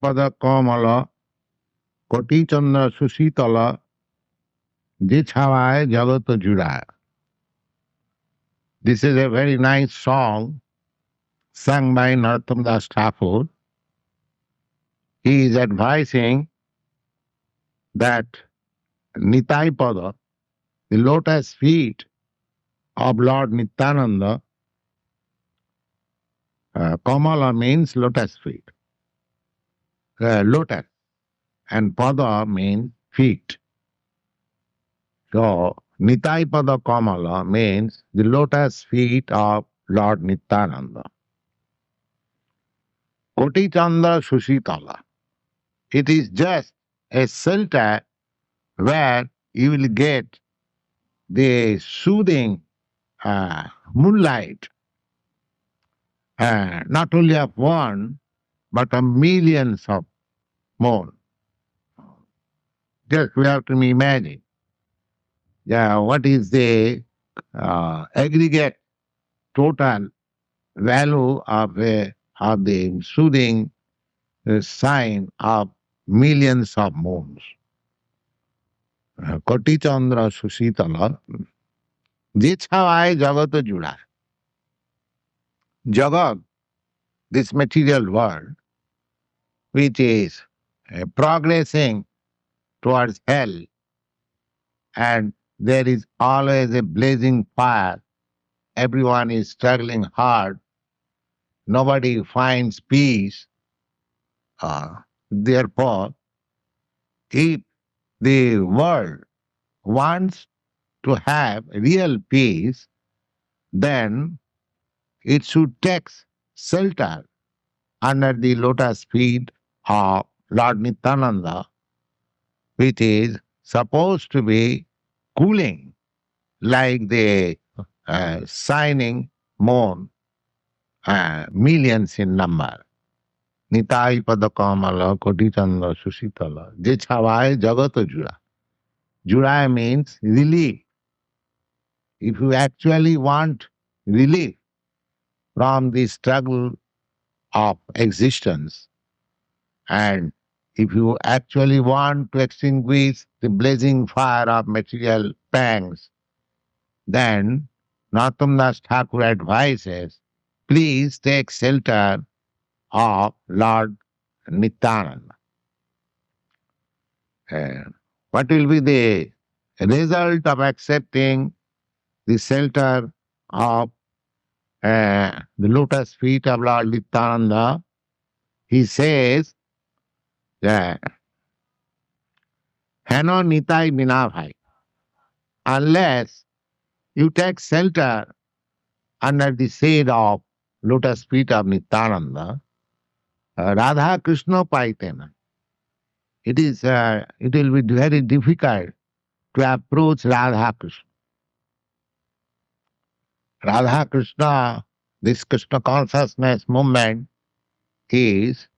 Nitai-Pada-Kamala, Koṭi-candra-suśītala, chāyāy jagata. This is a very nice song sung by Narottama Ṭhākura. He is advising that Nitai-Pada, the lotus feet of Lord Nityānanda, Kamala means lotus feet, lotus, and Pada means feet. So, Nitai-Pada-Kamala means the lotus feet of Lord Nityānanda. Koṭi-candra-suśītala. It is just a shelter where you will get the soothing moonlight, not only of one, but of millions of moon. Just we have to imagine what is the aggregate total value of the soothing sign of millions of moons. Koṭi-candra-suśītala, chāyāy jagata jurāy. Jagat, this material world, which is progressing towards hell, and there is always a blazing fire. Everyone is struggling hard. Nobody finds peace. Therefore, if the world wants to have real peace, then it should take shelter under the lotus feet of Lord Nityānanda, which is supposed to be cooling like the shining moon, millions in number. Nitai-Pada-Kamala, Koṭi-candra-suśītala, chāyāy jagata jurāy. Jurāy means relief. If you actually want relief from the struggle of existence, and if you actually want to extinguish the blazing fire of material pangs, then Narottama Ṭhākura advises, please take shelter of Lord Nityānanda. What will be the result of accepting the shelter of the lotus feet of Lord Nityānanda? He says that Hano Nitai bina bhai, unless you take shelter under the shade of lotus feet of Nityānanda, Radha Krishna paitena. It will be very difficult to approach Radha Krishna. Radha Krishna, this Krishna consciousness movement is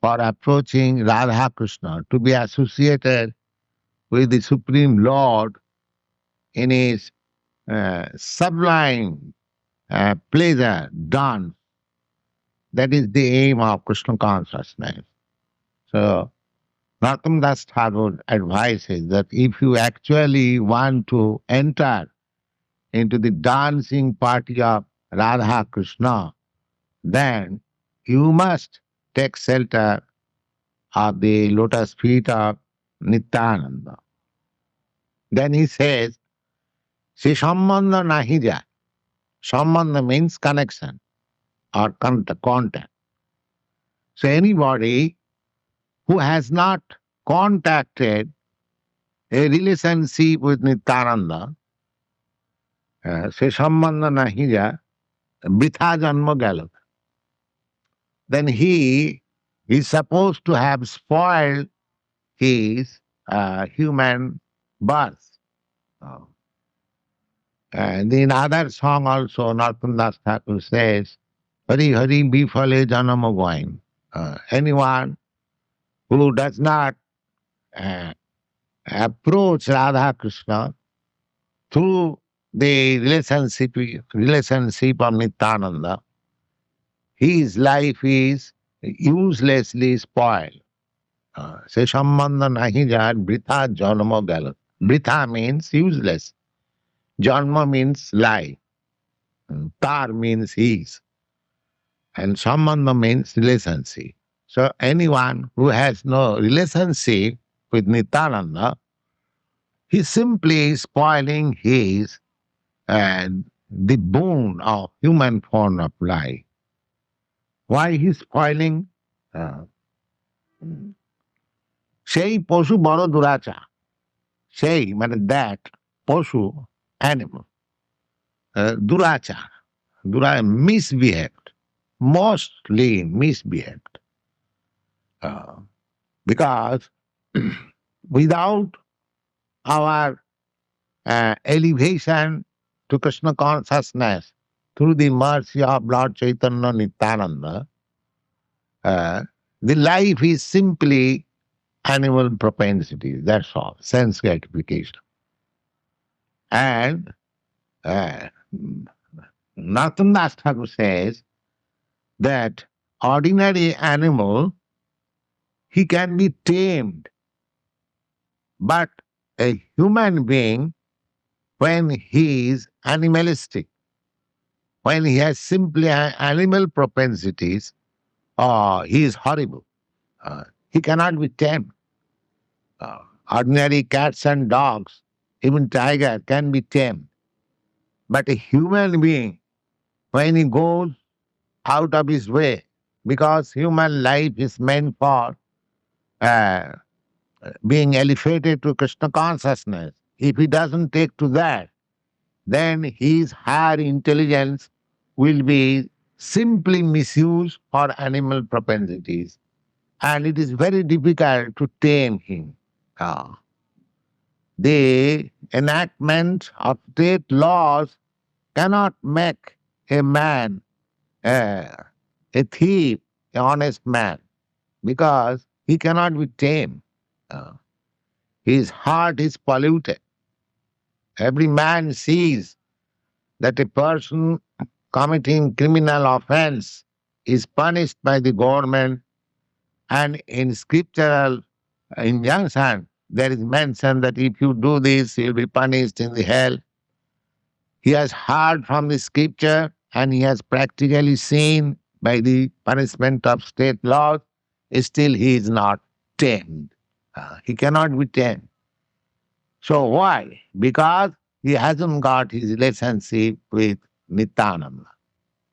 for approaching Radha Krishna, to be associated with the Supreme Lord in his sublime pleasure, dance. That is the aim of Krishna consciousness. So, Narottama Ṭhākura advises that if you actually want to enter into the dancing party of Radha Krishna, then you must take shelter of the lotus feet of Nityānanda. Then he says, "Si sambandha nahi jay." Sambandha means connection or contact. So anybody who has not contacted a relationship with Nityānanda, se sambandha nahi jay, britha janma gelo. Then he is supposed to have spoiled his human birth. And in other song also, Narottama Ṭhākura says, Hari Hari bifale janama goin. Anyone who does not approach Radha Krishna through the relationship of Nityānanda, his life is uselessly spoil. Se sambandha nahi jar, britha janma gala. Britha means useless. Janma means lie. Tar means his. And sambandha means relationship. So anyone who has no relationship with Nitānanda, he's simply spoiling his and the boon of human form of life. Why he's spoiling? সেই পশু বড় দুরাচার, সেই মানে that পশু animal, দুরাচার, misbehaved, mostly misbehaved. Because without our elevation to Krishna consciousness through the mercy of Lord Chaitanya Nitānanda, the life is simply animal propensity, that's all, sense gratification. And Narottama says that ordinary animal, he can be tamed, but a human being, when he is animalistic, when he has simply animal propensities, he is horrible. He cannot be tamed. Ordinary cats and dogs, even tiger can be tamed. But a human being, when he goes out of his way, because human life is meant for being elevated to Krishna consciousness, if he doesn't take to that, then his higher intelligence will be simply misused for animal propensities. And it is very difficult to tame him. The enactment of state laws cannot make a man a thief, an honest man, because he cannot be tamed. His heart is polluted. Every man sees that a person committing criminal offense is punished by the government, and in scriptural injunction there is mention that if you do this, you'll be punished in the hell. He has heard from the scripture and he has practically seen by the punishment of state laws, still he is not tamed. He cannot be tamed. So why? Because he hasn't got his relationship with Nitānanda.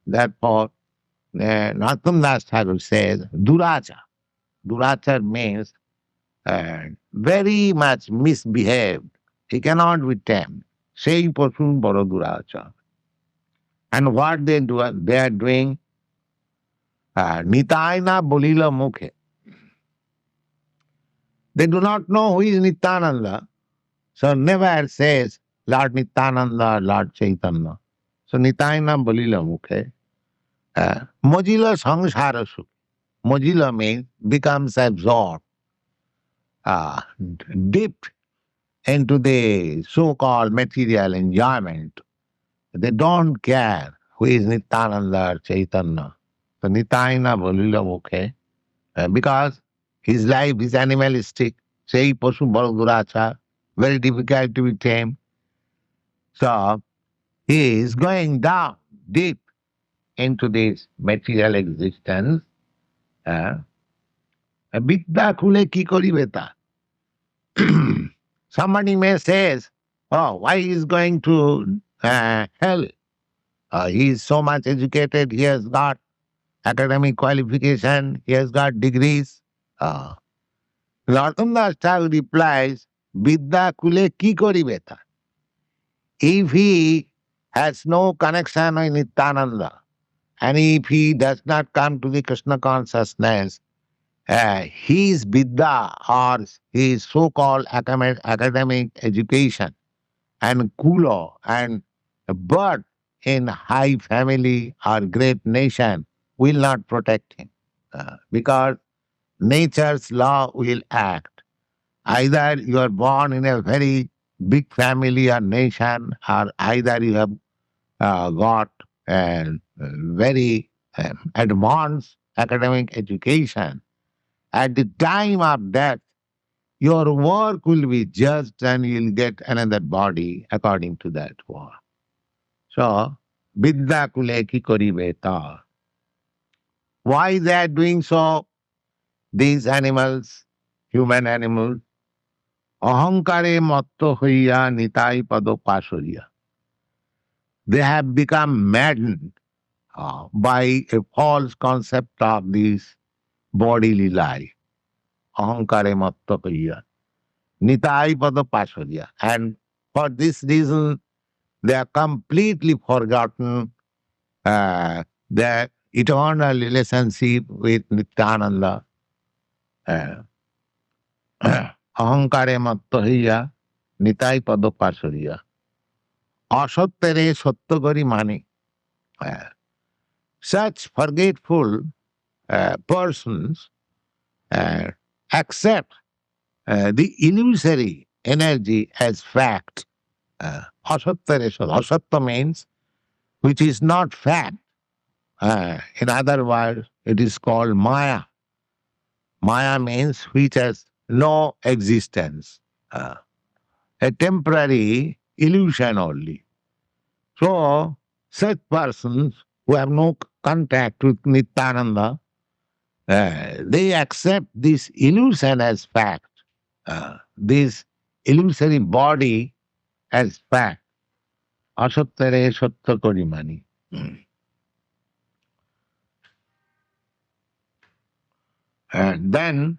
Therefore, Narottama says, durāchāra. Durāchāra means very much misbehaved. He cannot be tamed. Sei pasun boro durāchāra. And what they are doing, Nitāi-na bolila mukhe. They do not know who is Nitānanda, so never says Lord Nitānanda, Lord Chaitanya. So Nitāi-na bolila mukhe. Mojila saṅsāra sukhe. Mojila means becomes absorbed, dipped into the so-called material enjoyment. They don't care who is Nitānanda or Chaitanya. So Nitāi-na bolila mukhe, because his life is animalistic. Sei pasu boro durāchāra, very difficult to be tamed. So he is going down deep into this material existence. Bidya khule ki koribe ta? Somebody may say, oh, why he is going to hell? He is so much educated, he has got academic qualification, he has got degrees. Narottama replies, Bidya khule ki koribe ta? If he has no connection with Nitānanda, and if he does not come to the Krishna consciousness, his Vidya or his so-called academic education and kulo and birth in high family or great nation will not protect him, because nature's law will act. Either you are born in a very big family or nation, or either you have got very advanced academic education, at the time of death, your work will be judged and you'll get another body according to that work. So, Vidya kule ki koribe ta. Why they are doing so? These animals, human animals, ahankare matto hoiya Nitai-pada-kamala. They have become maddened by a false concept of this bodily life. Ahankare matto hoiya Nitai-pada-kamala. And for this reason, they are completely forgotten their eternal relationship with Nityananda. Ahankare matto hoiya Nitai-pada-kamala. Asattere satya kari mane. Such forgetful persons accept the illusory energy as fact. Asattere satya. Asatya means which is not fact. In other words, it is called Maya. Maya means which has no existence, a temporary illusion only. So, such persons who have no contact with Nityananda, they accept this illusion as fact, this illusory body as fact. Asattere satya kari mani. And then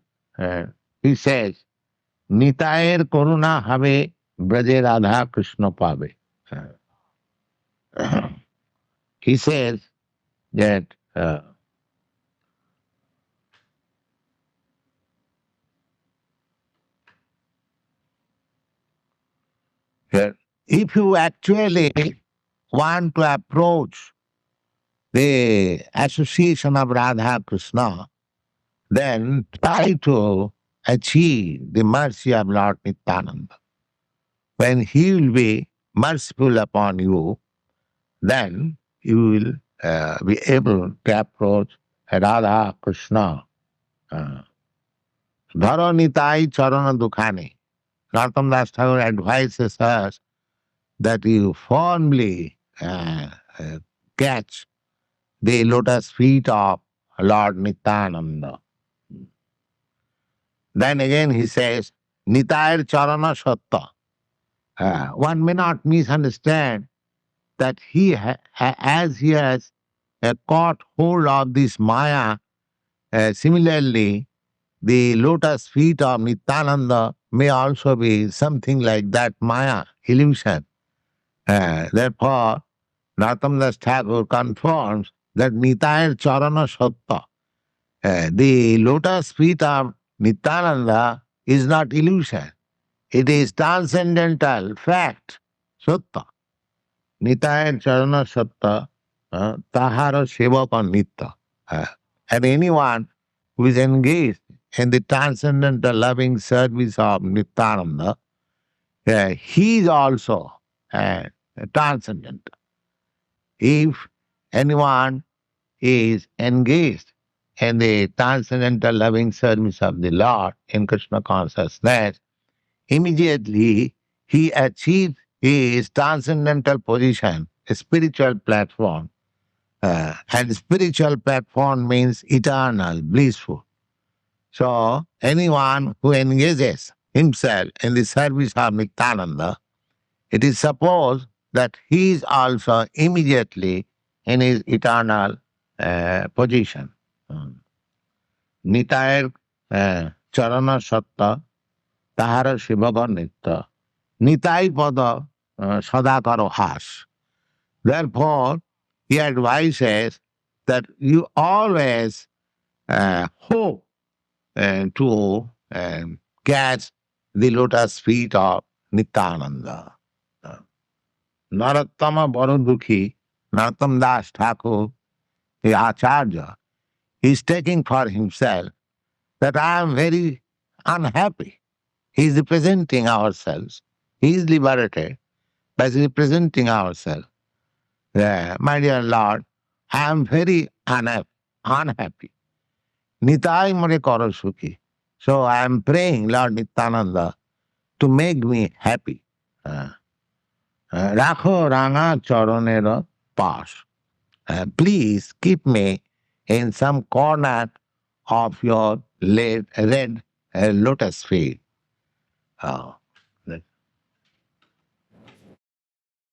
he says, Nitayer koruna have braje Radha Krishna pabe. He says that if you actually want to approach the association of Radha Krishna, then try to achieve the mercy of Lord Nityānanda. When he will be merciful upon you, then you will be able to approach Radha Krishna. Dharo Nitai Charana Dukhane. Narottama Thakur advises us that you firmly catch the lotus feet of Lord Nityānanda. Then again he says, Nitayar Charana Satta. One may not misunderstand that as he has caught hold of this Maya, similarly, the lotus feet of Nityananda may also be something like that Maya, illusion. Therefore, Narottama Thakur confirms that Nitayar Charana Satta, the lotus feet of Nityananda is not illusion. It is transcendental fact, Satta. Nitai Charana Satta, Tahara Sevaka Nitya. And anyone who is engaged in the transcendental loving service of Nityananda, he is also transcendental. If anyone is engaged in the transcendental loving service of the Lord in Krishna consciousness, immediately he achieves his transcendental position, a spiritual platform. And spiritual platform means eternal, blissful. So anyone who engages himself in the service of Nityananda, it is supposed that he is also immediately in his eternal position. Nitayar Charana Satta, Tahara Shivaka Nitya, Nitai-pada Sadakaro Has. Therefore, he advises that you always hope to catch the lotus feet of Nityananda. Narottama Barodukhi, Narottama Das Thakur, the Acharya, is taking for himself that I am very unhappy. He is representing ourselves. He is liberated by representing ourselves. My dear Lord, I am very unhappy. Nitai more karo sukhi. So I am praying Lord Nityānanda to make me happy. Rakho ranga charanera pas. Please keep me in some corner of your red lotus feet.